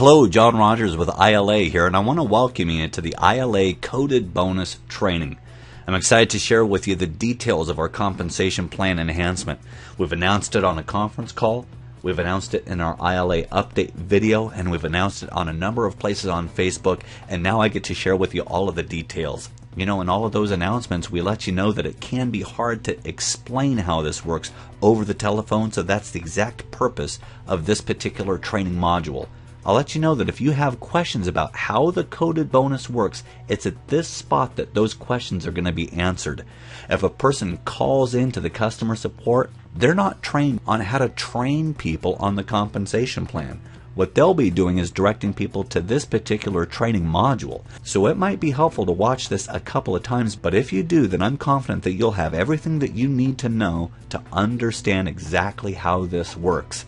Hello, John Rogers with ILA here, and I want to welcome you to the ILA Coded Bonus Training. I'm excited to share with you the details of our compensation plan enhancement. We've announced it on a conference call, we've announced it in our ILA update video, and we've announced it on a number of places on Facebook, and now I get to share with you all of the details. You know, in all of those announcements, we let you know that it can be hard to explain how this works over the telephone, so that's the exact purpose of this particular training module. I'll let you know that if you have questions about how the coded bonus works, it's at this spot that those questions are going to be answered. If a person calls into the customer support, they're not trained on how to train people on the compensation plan. What they'll be doing is directing people to this particular training module. So it might be helpful to watch this a couple of times, but if you do, then I'm confident that you'll have everything that you need to know to understand exactly how this works.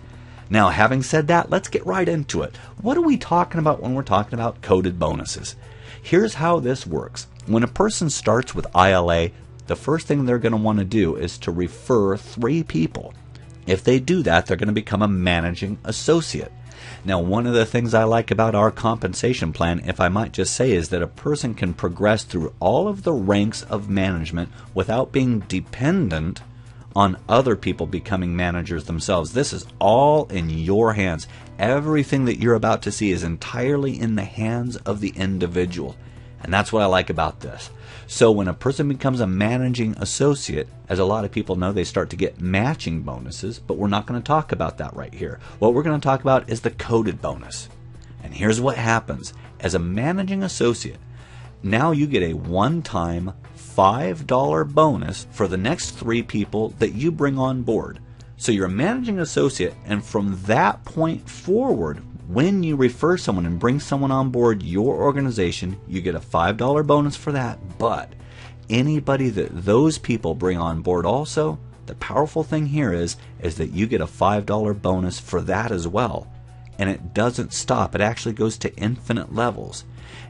Now, having said that, let's get right into it. What are we talking about when we're talking about coded bonuses? Here's how this works. When a person starts with ILA, the first thing they're going to want to do is to refer 3 people. If they do that, they're going to become a managing associate. Now, one of the things I like about our compensation plan, if I might just say, is that a person can progress through all of the ranks of management without being dependent on other people becoming managers themselves. This is all in your hands. Everything that you're about to see is entirely in the hands of the individual. And that's what I like about this. So when a person becomes a managing associate, as a lot of people know, they start to get matching bonuses, but we're not going to talk about that right here. What we're going to talk about is the coded bonus. And here's what happens. As a managing associate, now you get a one-time $5 bonus for the next 3 people that you bring on board. So you're a managing associate, and from that point forward, when you refer someone and bring someone on board your organization, you get a $5 bonus for that. But anybody that those people bring on board also, the powerful thing here is that you get a $5 bonus for that as well. And it doesn't stop. It actually goes to infinite levels.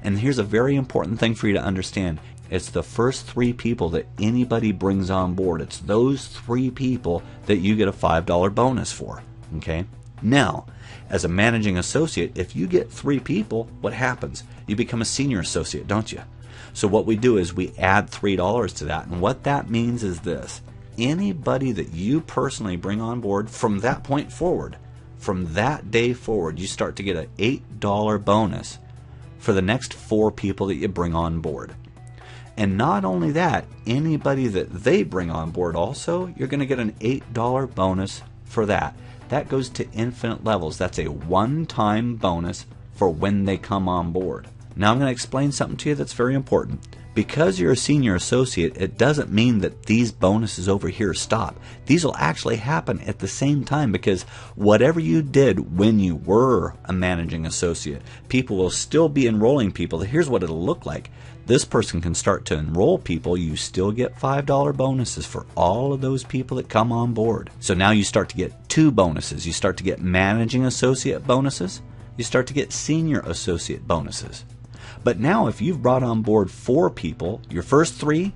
And here's a very important thing for you to understand. It's the first 3 people that anybody brings on board. It's those 3 people that you get a $5 bonus for. Okay? Now, as a managing associate, if you get 3 people, what happens? You become a senior associate, don't you? So what we do is we add $3 to that. And what that means is this. Anybody that you personally bring on board from that point forward, from that day forward, you start to get an $8 bonus for the next 4 people that you bring on board. And not only that, anybody that they bring on board also, you're going to get an $8 bonus for that. That goes to infinite levels. That's a one-time bonus for when they come on board. Now I'm going to explain something to you that's very important. Because you're a senior associate, it doesn't mean that these bonuses over here stop. These will actually happen at the same time, because whatever you did when you were a managing associate, people will still be enrolling people. Here's what it'll look like. This person can start to enroll people. You still get $5 bonuses for all of those people that come on board. So now you start to get 2 bonuses. You start to get managing associate bonuses. You start to get senior associate bonuses. But now if you've brought on board 4 people, your first 3,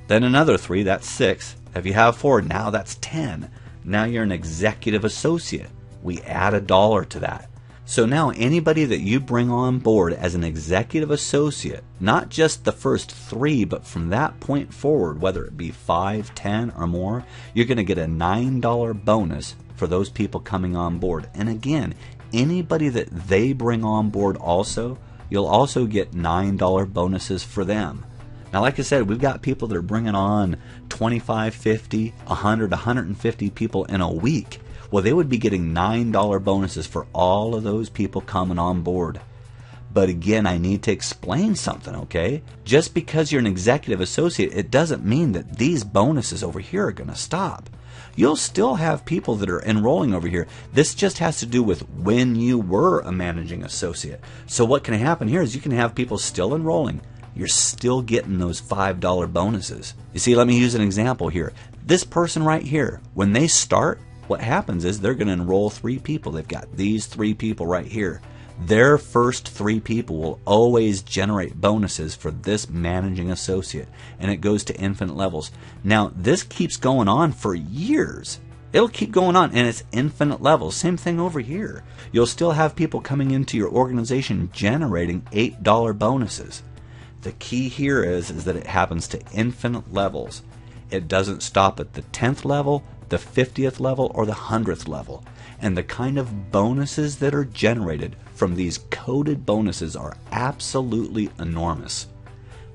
then another 3, that's 6. If you have 4, now that's 10. Now you're an executive associate. We add $1 to that. So now anybody that you bring on board as an executive associate, not just the first 3, but from that point forward, whether it be 5, 10, or more, you're going to get a $9 bonus for those people coming on board. And again, anybody that they bring on board also, you'll also get $9 bonuses for them. Now, like I said, we've got people that are bringing on 25, 50, 100, 150 people in a week. Well, they would be getting $9 bonuses for all of those people coming on board. But again, I need to explain something, okay? Just because you're an executive associate, it doesn't mean that these bonuses over here are going to stop. You'll still have people that are enrolling over here. This just has to do with when you were a managing associate. So what can happen here is you can have people still enrolling. You're still getting those $5 bonuses. You see, let me use an example here. This person right here, when they start, what happens is they're going to enroll 3 people. They've got these 3 people right here. Their first 3 people will always generate bonuses for this managing associate, and it goes to infinite levels. Now, this keeps going on for years. It'll keep going on, and it's infinite levels. Same thing over here. You'll still have people coming into your organization generating $8 bonuses. The key here is that it happens to infinite levels. It doesn't stop at the 10th level, the 50th level, or the 100th level. And the kind of bonuses that are generated from these coded bonuses are absolutely enormous.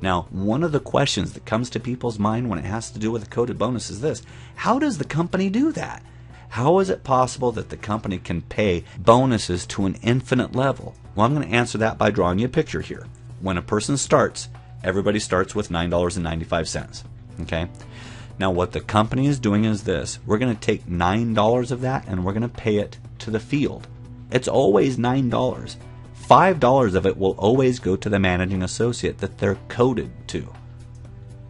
Now, one of the questions that comes to people's mind when it has to do with a coded bonus is this: how does the company do that? How is it possible that the company can pay bonuses to an infinite level? Well, I'm going to answer that by drawing you a picture here. When a person starts, everybody starts with $9.95. Okay? Now, what the company is doing is this: we're going to take $9 of that and we're going to pay it to the field. It's always $9. $5 of it will always go to the managing associate that they're coded to.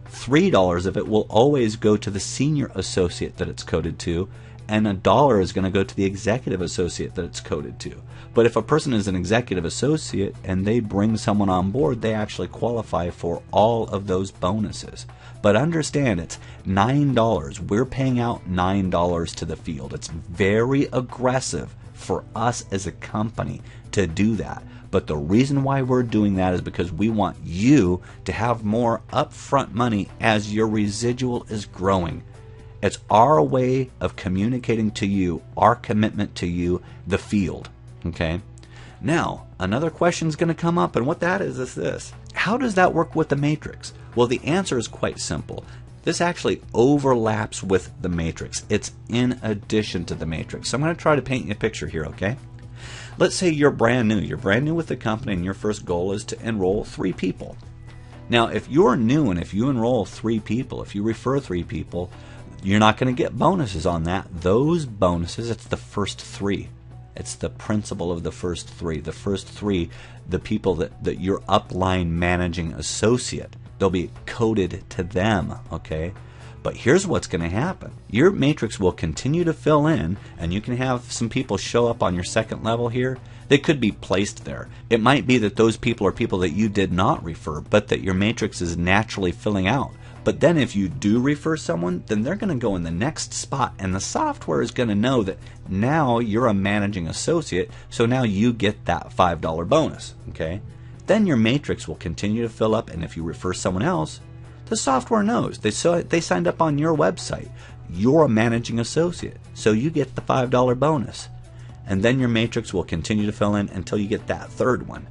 $3 of it will always go to the senior associate that it's coded to, and $1 is going to go to the executive associate that it's coded to. But if a person is an executive associate and they bring someone on board, they actually qualify for all of those bonuses. But understand, it's $9. We're paying out $9 to the field. It's very aggressive for us as a company to do that. But the reason why we're doing that is because we want you to have more upfront money as your residual is growing. It's our way of communicating to you our commitment to you, the field. Okay? Now, another question is going to come up, and what that is this: how does that work with the matrix? Well, the answer is quite simple. This actually overlaps with the matrix. It's in addition to the matrix. So I'm going to try to paint you a picture here, okay? Let's say you're brand new. You're brand new with the company, and your first goal is to enroll 3 people. Now, if you're new and if you enroll 3 people, if you refer 3 people, you're not going to get bonuses on that. Those bonuses, it's the first 3. It's the principle of the first 3. The first 3, the people that your upline managing associate, they'll be coded to them, okay? But here's what's going to happen. Your matrix will continue to fill in, and you can have some people show up on your second level here. They could be placed there. It might be that those people are people that you did not refer, but that your matrix is naturally filling out. But then if you do refer someone, then they're going to go in the next spot, and the software is going to know that now you're a managing associate, so now you get that $5 bonus, okay? Then your matrix will continue to fill up, and if you refer someone else, the software knows. They signed up on your website. You're a managing associate, so you get the $5 bonus. And then your matrix will continue to fill in until you get that third one.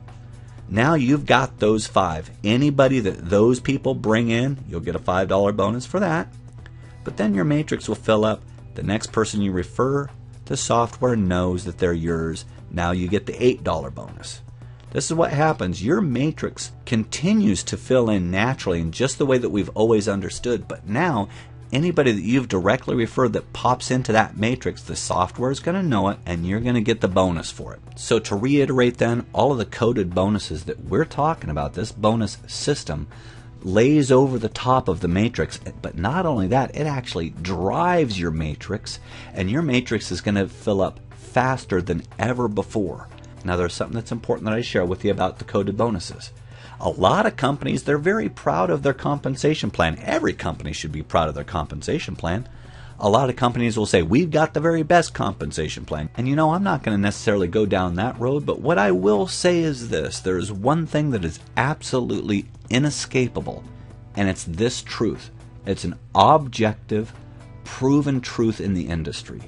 Now you've got those 5. Anybody that those people bring in, you'll get a $5 bonus for that. But then your matrix will fill up. The next person you refer, the software knows that they're yours. Now you get the $8 bonus. This is what happens. Your matrix continues to fill in naturally in just the way that we've always understood. But now, anybody that you've directly referred that pops into that matrix, the software is going to know it, and you're going to get the bonus for it. So to reiterate then, all of the coded bonuses that we're talking about, this bonus system, lays over the top of the matrix. But not only that, it actually drives your matrix, and your matrix is going to fill up faster than ever before. Now, there's something that's important that I share with you about the coded bonuses. A lot of companies, they're very proud of their compensation plan. Every company should be proud of their compensation plan. A lot of companies will say, we've got the very best compensation plan. And you know, I'm not going to necessarily go down that road, but what I will say is this. There is one thing that is absolutely inescapable, and it's this truth. It's an objective, proven truth in the industry.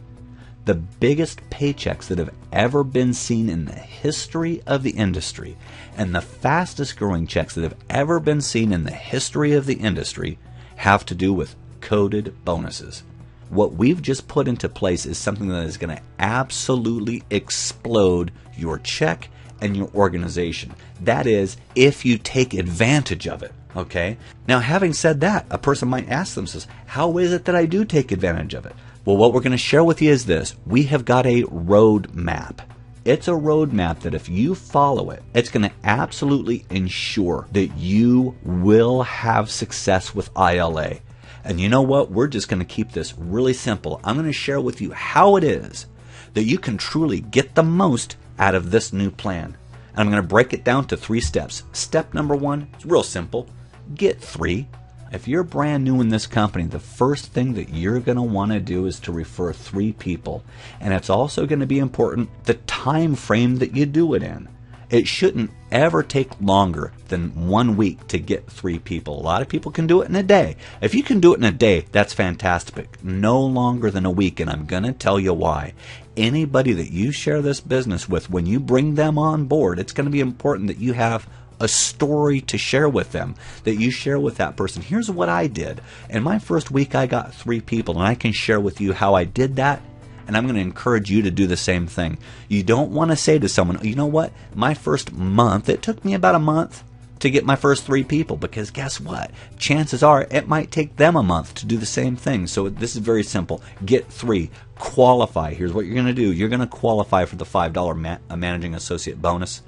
The biggest paychecks that have ever been seen in the history of the industry, and the fastest growing checks that have ever been seen in the history of the industry, have to do with coded bonuses. What we've just put into place is something that is going to absolutely explode your check and your organization. That is, if you take advantage of it. Okay? Now, having said that, a person might ask themselves, how is it that I do take advantage of it? Well, what we're going to share with you is this. We have got a roadmap. It's a roadmap that if you follow it, it's going to absolutely ensure that you will have success with ILA. And you know what? We're just going to keep this really simple. I'm going to share with you how it is that you can truly get the most out of this new plan. And I'm going to break it down to 3 steps. Step number 1 is real simple. Get 3. If you're brand new in this company, the first thing that you're going to want to do is to refer 3 people. And it's also going to be important the time frame that you do it in. It shouldn't ever take longer than 1 week to get 3 people. A lot of people can do it in a day. If you can do it in a day, that's fantastic. No longer than a week, and I'm going to tell you why. Anybody that you share this business with, when you bring them on board, it's going to be important that you have a story to share with them, that you share with that person. Here's what I did. In my first week, I got 3 people, and I can share with you how I did that. And I'm going to encourage you to do the same thing. You don't want to say to someone, you know what, my first month, it took me about a month to get my first 3 people, because guess what? Chances are it might take them a month to do the same thing. So this is very simple. Get 3. Qualify. Here's what you're going to do. You're going to qualify for the $5 managing associate bonus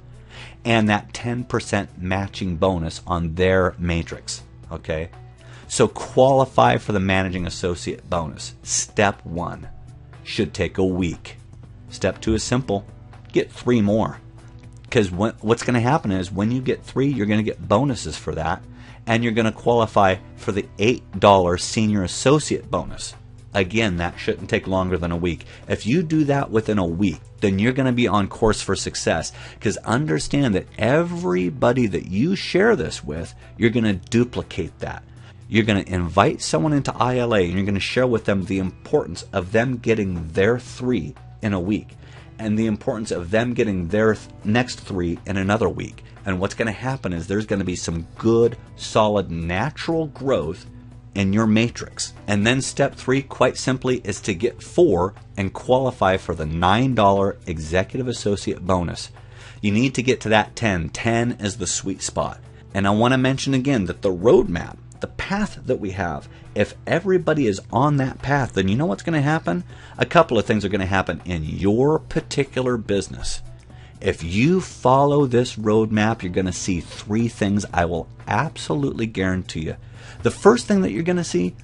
and that 10% matching bonus on their matrix. Okay? So qualify for the managing associate bonus. Step 1. Should take a week. Step 2 is simple. Get 3 more. Because what's going to happen is when you get 3, you're going to get bonuses for that. And you're going to qualify for the $8 senior associate bonus. Again, that shouldn't take longer than a week. If you do that within a week, then you're going to be on course for success. Because understand that everybody that you share this with, you're going to duplicate that. You're going to invite someone into ILA, and you're going to share with them the importance of them getting their 3 in a week, and the importance of them getting their next 3 in another week. And what's going to happen is there's going to be some good, solid, natural growth in your matrix. And then step 3, quite simply, is to get 4 and qualify for the $9 executive associate bonus. You need to get to that 10. 10 is the sweet spot. And I want to mention again that the roadmap, the path that we have, if everybody is on that path, then you know what's going to happen? A couple of things are going to happen in your particular business. If you follow this roadmap, you're going to see 3 things I will absolutely guarantee you. The first thing that you're going to see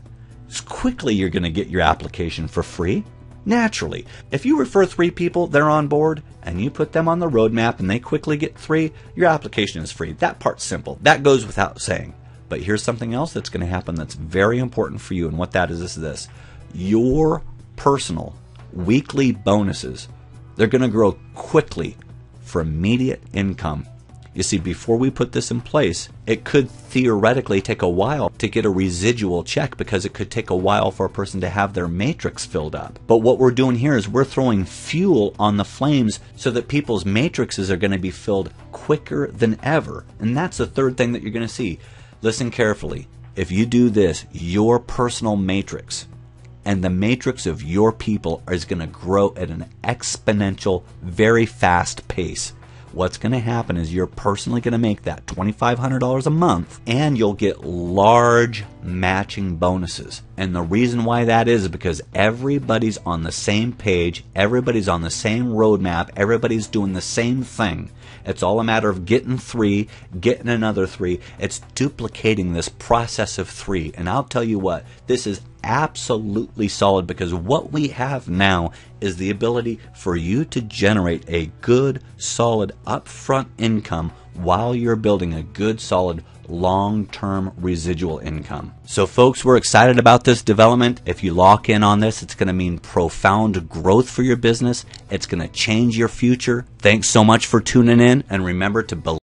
is quickly you're going to get your application for free. Naturally, if you refer 3 people, they're on board, and you put them on the roadmap and they quickly get 3, your application is free. That part's simple. That goes without saying. But here's something else that's going to happen that's very important for you, and what that is this. Your personal weekly bonuses, they're going to grow quickly for immediate income. You see, before we put this in place, it could theoretically take a while to get a residual check, because it could take a while for a person to have their matrix filled up. But what we're doing here is we're throwing fuel on the flames so that people's matrices are going to be filled quicker than ever. And that's the third thing that you're going to see. Listen carefully. If you do this, your personal matrix and the matrix of your people is going to grow at an exponential, very fast pace. What's going to happen is you're personally going to make that $2,500 a month, and you'll get large matching bonuses. And the reason why that is because everybody's on the same page, everybody's on the same roadmap, everybody's doing the same thing. It's all a matter of getting 3, getting another 3. It's duplicating this process of 3. And I'll tell you what, this is absolutely solid, because what we have now is the ability for you to generate a good, solid, upfront income while you're building a good, solid, long-term residual income. So folks, we're excited about this development. If you lock in on this, it's going to mean profound growth for your business. It's going to change your future. Thanks so much for tuning in, and remember to believe